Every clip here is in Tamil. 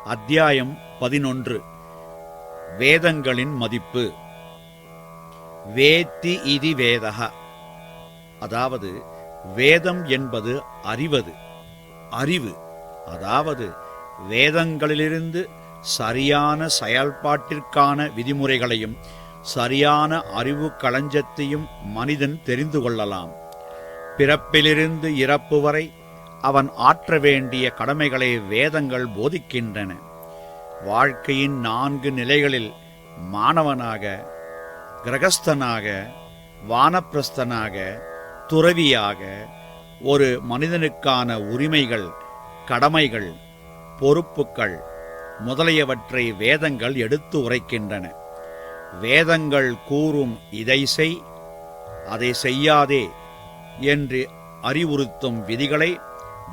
அத்தியாயம் 11. வேதங்களின் மதிப்பு. வேத்தி இதி வேதக, அதாவது வேதம் என்பது அறிவு. அதாவது வேதங்களிலிருந்து சரியான செயல்பாட்டிற்கான விதிமுறைகளையும் சரியான அறிவு களஞ்சத்தையும் மனிதன் தெரிந்து கொள்ளலாம். பிறப்பிலிருந்து இறப்பு வரை அவன் ஆற்ற வேண்டிய கடமைகளை வேதங்கள் போதிக்கின்றன. வாழ்க்கையின் 4 நிலைகளில் மாணவனாக, கிரகஸ்தனாக, வானப்பிரஸ்தனாக, துறவியாக ஒரு மனிதனுக்கான உரிமைகள், கடமைகள், பொறுப்புகள் முதலியவற்றை வேதங்கள் எடுத்து உரைக்கின்றன. வேதங்கள் கூறும் இதை செய், அதை செய்யாதே என்று அறிவுறுத்தும் விதிகளை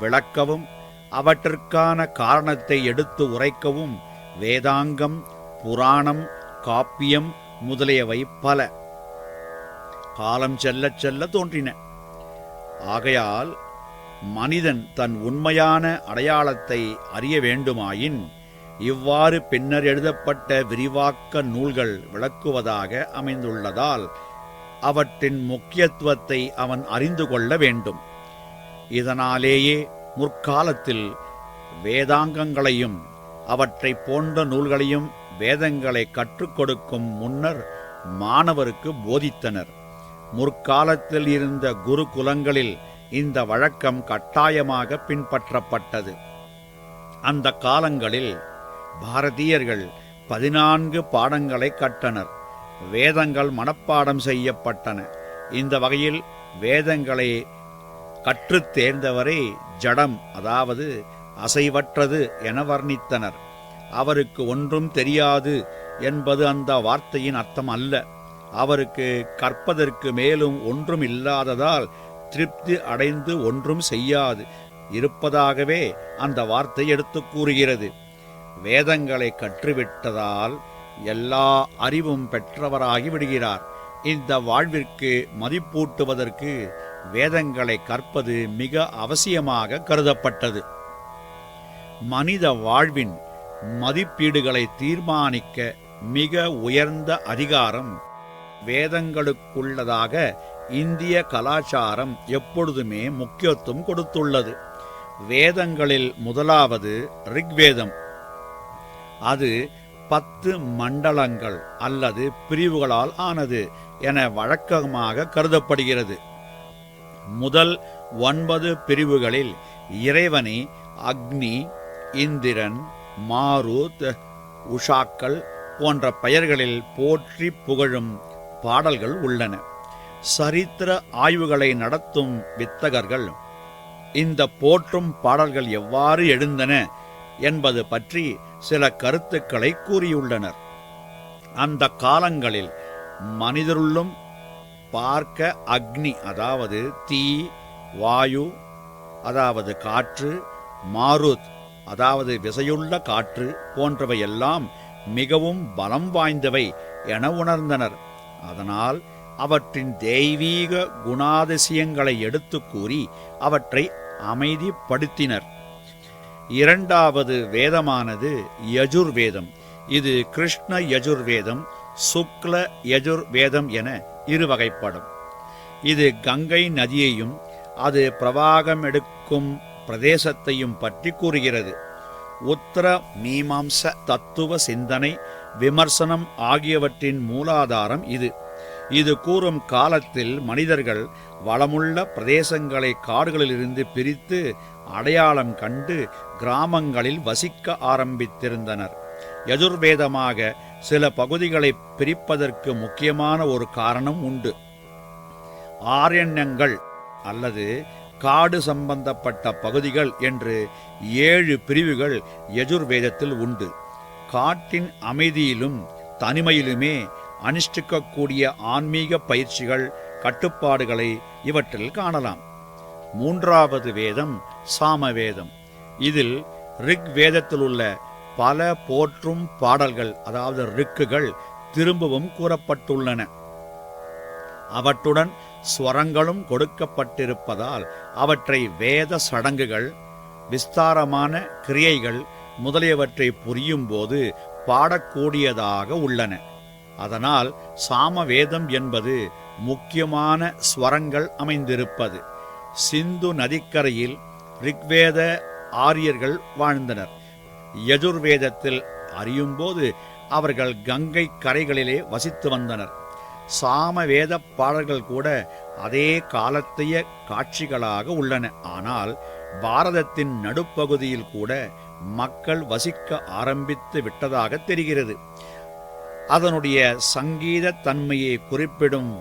விளக்கவும் அவற்றிற்கான காரணத்தை எடுத்து உரைக்கவும் வேதாங்கம், புராணம், காப்பியம் முதலியவை பல காலம் செல்ல செல்ல தோன்றின. ஆகையால் மனிதன் தன் உண்மையான அடையாளத்தை அறிய வேண்டுமாயின் இவ்வாறு பின்னர் எழுதப்பட்ட விரிவாக்க நூல்கள் விளக்குவதாக அமைந்துள்ளதால் அவற்றின் முக்கியத்துவத்தை அவன் அறிந்து கொள்ள வேண்டும். இதனாலேயே முற்காலத்தில் வேதாங்கங்களையும் அவற்றை போன்ற நூல்களையும் வேதங்களை கற்றுக் கொடுக்கும் முன்னர் மாணவருக்கு போதித்தனர். முற்காலத்தில் இருந்த குருகுலங்களில் இந்த வழக்கம் கட்டாயமாக பின்பற்றப்பட்டது. அந்த காலங்களில் பாரதீயர்கள் 14 பாடங்களை கற்றனர். வேதங்கள் மனப்பாடம் செய்யப்பட்டன. இந்த வகையில் வேதங்களை கற்றுத் தேர்ந்தவரை ஜடம், அதாவது அசைவற்றது என வர்ணித்தனர். அவருக்கு ஒன்றும் தெரியாது என்பது அந்த வார்த்தையின் அர்த்தம் அல்ல. அவருக்கு கற்பதற்கு மேலும் ஒன்றும் இல்லாததால் திருப்தி அடைந்து ஒன்றும் செய்யாது இருப்பதாகவே அந்த வார்த்தை எடுத்து கூறுகிறது. வேதங்களை கற்றுவிட்டதால் எல்லா அறிவும் பெற்றவராகி விடுகிறார். இந்த வாழ்விற்கு மதிப்பூட்டுவதற்கு வேதங்களை கற்பது மிக அவசியமாக கருதப்பட்டது. மனித வாழ்வின் மதிப்பீடுகளை தீர்மானிக்க மிக உயர்ந்த அதிகாரம் வேதங்களுக்குள்ளதாக இந்திய கலாச்சாரம் எப்பொழுதுமே முக்கியத்துவம் கொடுத்துள்ளது. வேதங்களில் முதலாவது ரிக்வேதம். அது 10 மண்டலங்கள் அல்லது பிரிவுகளால் ஆனது என வழக்கமாக கருதப்படுகிறது. முதல் 9 பிரிவுகளில் இறைவனை அக்னி, இந்திரன், மாருத், உஷாக்கள் போன்ற பெயர்களில் போற்றி புகழும் பாடல்கள் உள்ளன. சரித்திர ஆய்வுகளை நடத்தும் வித்தகர்கள் இந்த போற்றும் பாடல்கள் எவ்வாறு எழுந்தன என்பது பற்றி சில கருத்துக்களை கூறியுள்ளனர். அந்த காலங்களில் மனிதருள்ளும் பார்க்க அக்னி, அதாவது தீ, வாயு, அதாவது காற்று, மாருத், அதாவது விசையுள்ள காற்று போன்றவையெல்லாம் மிகவும் பலம் வாய்ந்தவை என உணர்ந்தனர். அதனால் அவற்றின் தெய்வீக குணாதிசயங்களை எடுத்து கூறி அவற்றை அமைதிப்படுத்தினர். இரண்டாவது வேதமானது யஜுர்வேதம். இது கிருஷ்ண யஜுர்வேதம், சுக்ல யஜுர்வேதம் என 2 வகைப்படும். இது கங்கை நதியையும் அது பிரவாகம் எடுக்கும் பிரதேசத்தையும் பற்றி கூறுகிறது. உத்தர மீமாம்ச, தத்துவ சிந்தனை, விமர்சனம் ஆகியவற்றின் மூலாதாரம் இது. இது கூறும் காலத்தில் மனிதர்கள் வளமுள்ள பிரதேசங்களை காடுகளிலிருந்து பிரித்து அடையாளம் கண்டு கிராமங்களில் வசிக்க ஆரம்பித்திருந்தனர். யஜுர்வேதமாக சில பகுதிகளை பிரிப்பதற்கு முக்கியமான ஒரு காரணம் உண்டு. ஆரண்யங்கள் அல்லது காடு சம்பந்தப்பட்ட பகுதிகள் என்று 7 பிரிவுகள் யஜுர்வேதத்தில் உண்டு. காட்டின் அமைதியிலும் தனிமையிலுமே அனுஷ்டிக்கக்கூடிய ஆன்மீக பயிற்சிகள், கட்டுப்பாடுகளை இவற்றில் காணலாம். மூன்றாவது வேதம் சாமவேதம். இதில் ரிக் வேதத்தில் உள்ள பல போற்றும் பாடல்கள், அதாவது ரிக்குகள் திரும்பவும் கூறப்பட்டுள்ளன. அவற்றுடன் ஸ்வரங்களும் கொடுக்கப்பட்டிருப்பதால் அவற்றை வேத சடங்குகள், விஸ்தாரமான கிரியைகள், முதலியவற்றை புரியும்போது பாடக்கூடியதாக உள்ளன. அதனால் சாமவேதம் என்பது முக்கியமான ஸ்வரங்கள் அமைந்திருப்பது. சிந்து நதிக்கரையில் ரிக்வேத ஆரியர்கள் வாழ்ந்தனர். யஜுர்வேதத்தில் அறியும்போது அவர்கள் கங்கை கரைகளிலே வசித்து வந்தனர். சாமவேத பாடல்கள் கூட அதே காலத்தைய காட்சிகளாக உள்ளன. ஆனால் பாரதத்தின் நடுப்பகுதியில் கூட மக்கள் வசிக்க ஆரம்பித்து விட்டதாக தெரிகிறது. அதனுடைய சங்கீத தன்மையை குறிப்பிடும்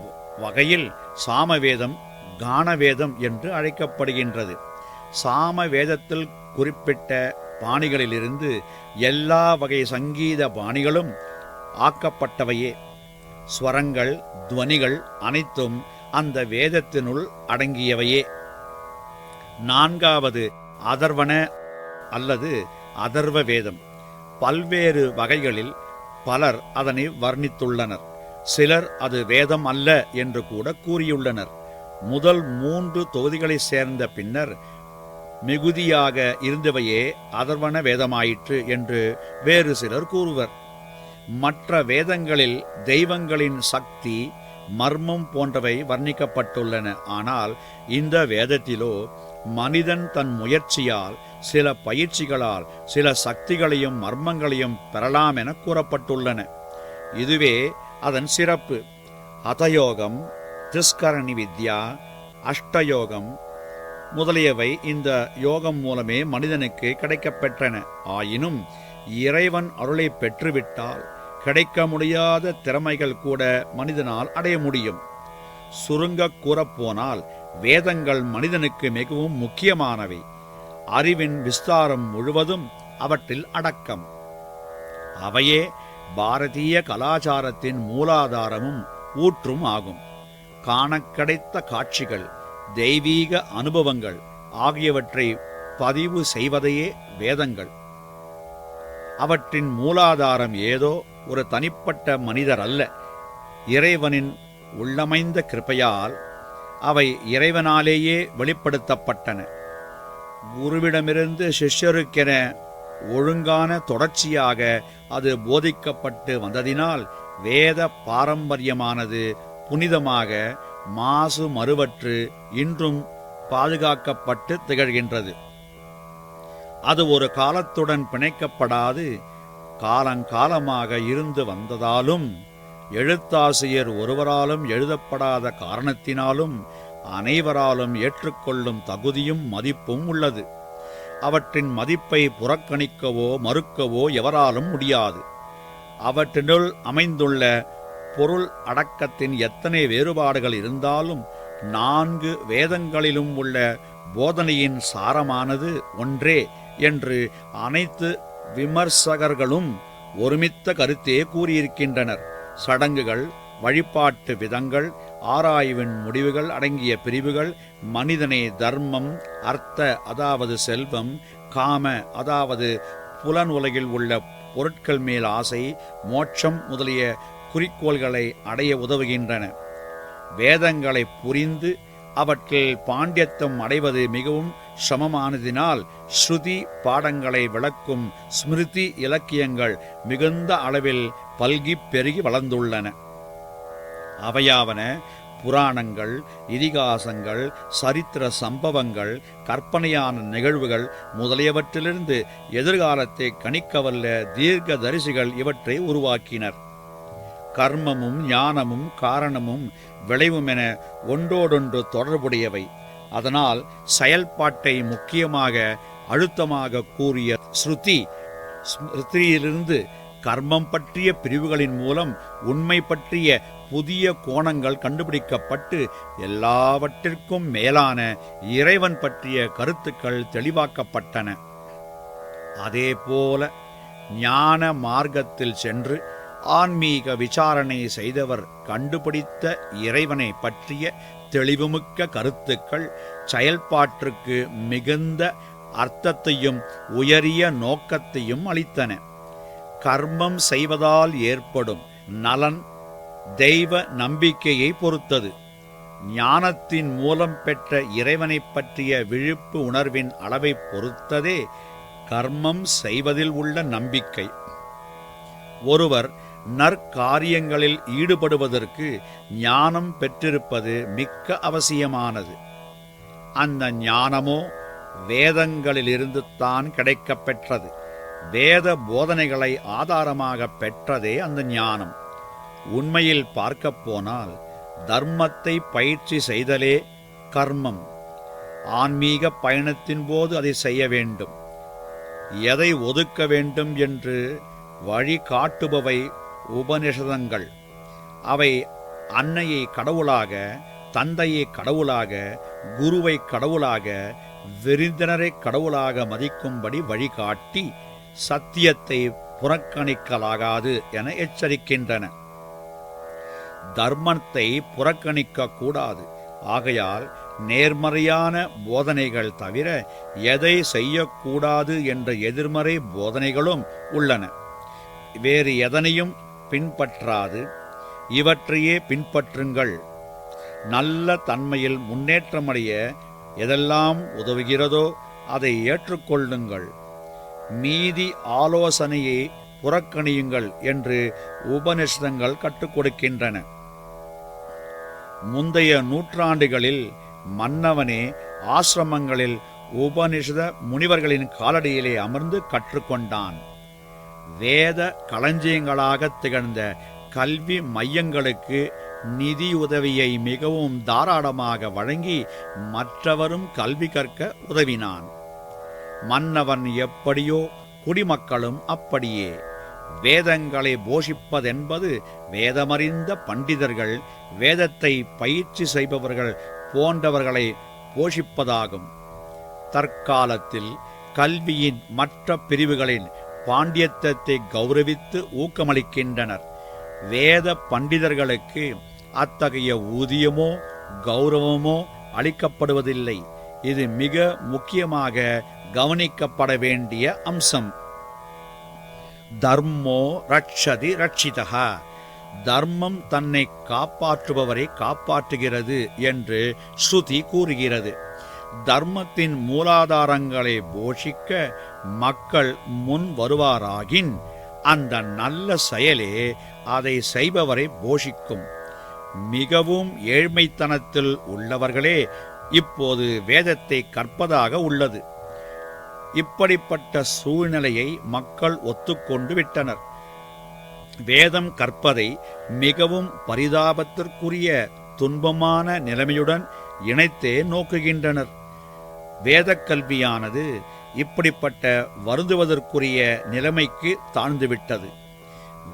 வகையில் சாமவேதம் கானவேதம் என்று அழைக்கப்படுகின்றது. சாமவேதத்தில் குறிப்பிட்ட பாணிகளிலிருந்து எல்லா வகை சங்கீத பாணிகளும் ஆக்கப்பட்டவையே. ஸ்வரங்கள், துவனிகள் அனைத்தும் அந்த வேதத்தினுள் அடங்கியவையே. நான்காவது அதர்வண அல்லது அதர்வ வேதம். பல்வேறு வகைகளில் பலர் அதனை வர்ணித்துள்ளனர். சிலர் அது வேதம் அல்ல என்று கூட கூறியுள்ளனர். முதல் 3 தொகுதிகளை சேர்ந்த பின்னர் மிகுதியாக இருந்தவையே அதர்வண வேதமாயிற்று என்று வேறு சிலர் கூறுவர். மற்ற வேதங்களில் தெய்வங்களின் சக்தி, மர்மம் போன்றவை வர்ணிக்கப்பட்டுள்ளன. ஆனால் இந்த வேதத்திலோ மனிதன் தன் முயற்சியால், சில பயிற்சிகளால் சில சக்திகளையும் மர்மங்களையும் பெறலாம் என கூறப்பட்டுள்ளன. இதுவே அதன் சிறப்பு. ஹதயோகம், திஸ்கரணி வித்யா, அஷ்டயோகம் முதலியவை இந்த யோகம் மூலமே மனிதனுக்கு கிடைக்கப்பெற்றன. ஆயினும் இறைவன் அருளை பெற்றுவிட்டால் கிடைக்க முடியாத திறமைகள் கூட மனிதனால் அடைய முடியும். சுருங்க கூறப்போனால் வேதங்கள் மனிதனுக்கு மிகவும் முக்கியமானவை. அறிவின் விஸ்தாரம் முழுவதும் அவற்றில் அடக்கம். அவையே பாரதிய கலாச்சாரத்தின் மூலாதாரமும் ஊற்றும் ஆகும். காணக் கிடைத்த காட்சிகள், தெய்வீக அனுபவங்கள் ஆகியவற்றை பதிவு செய்வதையே வேதங்கள். அவற்றின் மூலாதாரம் ஏதோ ஒரு தனிப்பட்ட மனிதர் அல்ல, இறைவனின் உள்ளமைந்த கிருபையால் அவை இறைவனாலேயே வெளிப்படுத்தப்பட்டன. குருவிடமிருந்து சிஷ்யருக்கென ஒழுங்கான தொடர்ச்சியாக அது போதிக்கப்பட்டு வந்ததினால் வேத பாரம்பரியமானது புனிதமாக மாசு மறுவற்று இன்றும் பாதுகாக்கப்பட்டு திகழ்கின்றது. அது ஒரு காலத்துடன் பிணைக்கப்படாது காலங்காலமாக இருந்து வந்ததாலும், எழுத்தாசிரியர் ஒருவராலும் எழுதப்படாத காரணத்தினாலும் அனைவராலும் ஏற்றுக்கொள்ளும் தகுதியும் மதிப்பும் உள்ளது. அவற்றின் மதிப்பை புறக்கணிக்கவோ மறுக்கவோ எவராலும் முடியாது. அவற்றினுள் அமைந்துள்ள பொருள் அடக்கத்தின் எத்தனை வேறுபாடுகள் இருந்தாலும் 4 வேதங்களிலும் உள்ள போதனையின் சாரமானது ஒன்றே என்று அனைத்து விமர்சகர்களும் ஒருமித்த கருத்தே கூறியிருக்கின்றனர். சடங்குகள், வழிபாட்டு விதங்கள், ஆராய்வின் முடிவுகள் அடங்கிய பிரிவுகள் மனிதனை தர்மம், அர்த்த அதாவது செல்வம், காம அதாவது புலன் உலகில் உள்ள பொருட்கள் மேல் ஆசை, மோட்சம் முதலிய குறிக்கோள்களை அடைய உதவுகின்றன. வேதங்களை புரிந்து அவற்றில் பாண்டியத்துவம் அடைவது மிகவும் சிரமமானதினால் ஸ்ருதி பாடங்களை விளக்கும் ஸ்மிருதி இலக்கியங்கள் மிகுந்த அளவில் பல்கிப் பெருகி வளர்ந்துள்ளன. அவையாவன புராணங்கள், இதிகாசங்கள், சரித்திர சம்பவங்கள், கற்பனையான நிகழ்வுகள் முதலியவற்றிலிருந்து எதிர்காலத்தை கணிக்கவல்ல தீர்க்க தரிசிகள் இவற்றை உருவாக்கினர். கர்மமும் ஞானமும் காரணமும் விளைவும் என ஒன்றோடொன்று தொடர்புடையவை. அதனால் செயல்பாட்டை முக்கியமாக அழுத்தமாக கூறிய ஸ்ருதியிலிருந்து கர்மம் பற்றிய பிரிவுகளின் மூலம் உண்மை பற்றிய புதிய கோணங்கள் கண்டுபிடிக்கப்பட்டு எல்லாவற்றிற்கும் மேலான இறைவன் பற்றிய கருத்துக்கள் தெளிவாக்கப்பட்டன. அதேபோல ஞான மார்க்கத்தில் சென்று ஆன்மீக விசாரணை செய்தவர் கண்டுபிடித்த இறைவனை பற்றிய தெளிவுமிக்க கருத்துக்கள் செயல்பாட்டிற்கு மிகுந்த அர்த்தத்தையும் உயரிய நோக்கத்தையும் அளித்தன. கர்மம் செய்வதால் ஏற்படும் நலன் தெய்வ நம்பிக்கையை பொறுத்தது. ஞானத்தின் மூலம் பெற்ற இறைவனை பற்றிய விழிப்பு உணர்வின் அளவை பொறுத்ததே கர்மம் செய்வதில் உள்ள நம்பிக்கை. ஒருவர் நற்காரியங்களில் ஈடுபடுவதற்கு ஞானம் பெற்றிருப்பது மிக்க அவசியமானது. அந்த ஞானமோ வேதங்களிலிருந்து தான் கிடைக்கப் பெற்றது. வேத போதனைகளை ஆதாரமாக பெற்றதே அந்த ஞானம். உண்மையில் பார்க்கப் போனால் தர்மத்தை பயிற்சி செய்தலே கர்மம். ஆன்மீக பயணத்தின் போது அதை செய்ய வேண்டும். எதை ஒதுக்க வேண்டும் என்று வழி காட்டுபவை உபநிஷதங்கள். அவை அன்னையை கடவுளாக, தந்தையை கடவுளாக, குருவை கடவுளாக, விருந்தினரை கடவுளாக மதிக்கும்படி வழிகாட்டி சத்தியத்தை புறக்கணிக்கலாகாது என எச்சரிக்கின்றன. தர்மத்தை புறக்கணிக்க கூடாது. ஆகையால் நேர்மறையான போதனைகள் தவிர எதை செய்யக்கூடாது என்ற எதிர்மறை போதனைகளும் உள்ளன. வேறு எதனையும் பின்பற்றாது இவற்றையே பின்பற்றுங்கள். நல்ல தன்மையில் முன்னேற்றமடைய எதெல்லாம் உதவுகிறதோ அதை ஏற்றுக்கொள்ளுங்கள். மீதி ஆலோசனையை புறக்கணியுங்கள் என்று உபநிஷதங்கள் கற்றுக் கொடுக்கின்றன. முந்தைய நூற்றாண்டுகளில் மன்னவனே ஆசிரமங்களில் உபநிஷத முனிவர்களின் காலடியிலே அமர்ந்து கற்றுக்கொண்டான். வேத களஞ்சியங்களாக திகழ்ந்த கல்வி மையங்களுக்கு நிதி உதவியை மிகவும் தாராளமாக வழங்கி மற்றவரும் கல்வி கற்க உதவினான். மன்னவன் எப்படியோ குடிமக்களும் அப்படியே. வேதங்களை போஷிப்பதென்பது வேதமறிந்த பண்டிதர்கள், வேதத்தை பயிற்சி செய்பவர்கள் போன்றவர்களை போஷிப்பதாகும். தற்காலத்தில் கல்வியின் மற்ற பிரிவுகளின் பாண்டியத்தை கௌரவித்து ஊக்கமளிக்கின்றனர். வேத பண்டிதர்களுக்கு அத்தகைய ஊதியமோ கௌரவமோ அளிக்கப்படுவதில்லை. இது மிக முக்கியமாக கவனிக்கப்பட வேண்டிய அம்சம். தர்மோ ரட்சதி ரட்சிதா. தர்மம் தன்னை காப்பாற்றுபவரை காப்பாற்றுகிறது என்று ஸ்ருதி கூறுகிறது. தர்மத்தின் மூலாதாரங்களை போஷிக்க மக்கள் முன் வருவாராகின் அந்த நல்ல செயலே அதை செய்பவரை போஷிக்கும். மிகவும் ஏழ்மைத்தனத்தில் உள்ளவர்களே இப்போது வேதத்தை கற்பதாக உள்ளது. இப்படிப்பட்ட சூழ்நிலையை மக்கள் ஒத்துக்கொண்டு விட்டனர். வேதம் கற்பதை மிகவும் பரிதாபத்திற்குரிய துன்பமான நிலைமையுடன் இணைத்தே நோக்குகின்றனர். வேதக்கல்வியானது இப்படிப்பட்ட வருந்துவதற்குரிய நிலைமைக்கு தாழ்ந்துவிட்டது.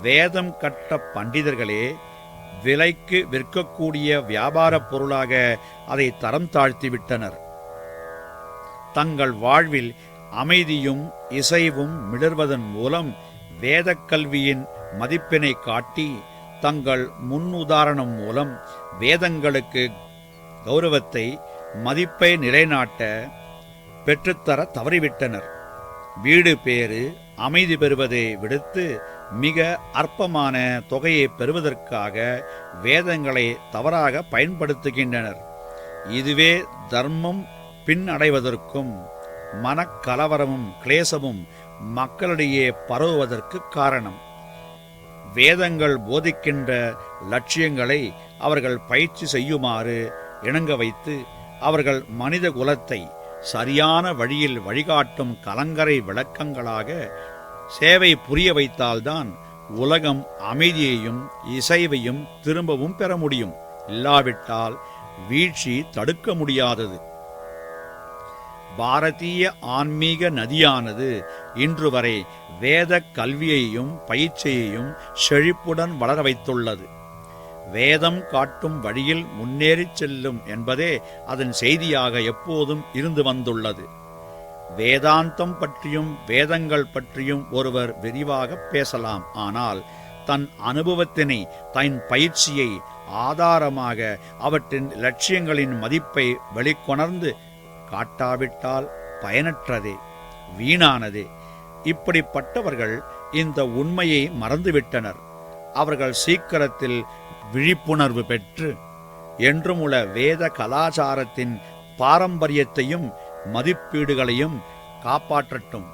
வேதம் கற்ற பண்டிதர்களே விலைக்கு விற்கக்கூடிய வியாபார பொருளாக அதை தரம் தாழ்த்திவிட்டனர். தங்கள் வாழ்வில் அமைதியும் இசைவும் மிளர்வதன் மூலம் வேதக்கல்வியின் மதிப்பினை காட்டி தங்கள் முன்னுதாரணம் மூலம் வேதங்களுக்கு கௌரவத்தை மதிப்பை நிலைநாட்ட பெற்றுத்தர தவறிவிட்டனர். வீடு பேறு அமைதி பெறுவதை விடுத்து மிக அற்பமான தொகையை பெறுவதற்காக வேதங்களை தவறாக பயன்படுத்துகின்றனர். இதுவே தர்மம் பின்னடைவதற்கும் மனக்கலவரமும் கிளேசமும் மக்களிடையே பரவுவதற்கு காரணம். வேதங்கள் போதிக்கின்ற லட்சியங்களை அவர்கள் பயிற்சி செய்யுமாறு இணங்க வைத்து அவர்கள் மனித குலத்தை சரியான வழியில் வழிகாட்டும் கலங்கரை விளக்கங்களாக சேவை புரிய வைத்தால்தான் உலகம் அமைதியையும் இசைவையும் திரும்பவும் பெற முடியும். இல்லாவிட்டால் வீழ்ச்சி தடுக்க முடியாதது. பாரதிய ஆன்மீக நதியானது இன்று வரை வேத கல்வியையும் பயிற்சியையும் செழிப்புடன் வளர வைத்துள்ளது. வேதம் காட்டும் வழியில் முன்னேறிச் செல்லும் என்பதே அதன் செய்தியாக எப்போதும் இருந்து வந்துள்ளது. வேதாந்தம் பற்றியும் வேதங்கள் பற்றியும் ஒருவர் விரிவாக பேசலாம். ஆனால் தன் அனுபவத்தினை, தன் பயிற்சியை ஆதாரமாக அவற்றின் லட்சியங்களின் மதிப்பை வெளிக்கொணர்ந்து காட்டாவிட்டால் பயனற்றதே, வீணானதே. இப்படிப்பட்டவர்கள் இந்த உண்மையை மறந்துவிட்டனர். அவர்கள் சீக்கிரத்தில் விழிப்புணர்வு பெற்று என்றுமுள்ள வேத கலாச்சாரத்தின் பாரம்பரியத்தையும் மதிப்பீடுகளையும் காப்பாற்றட்டும்.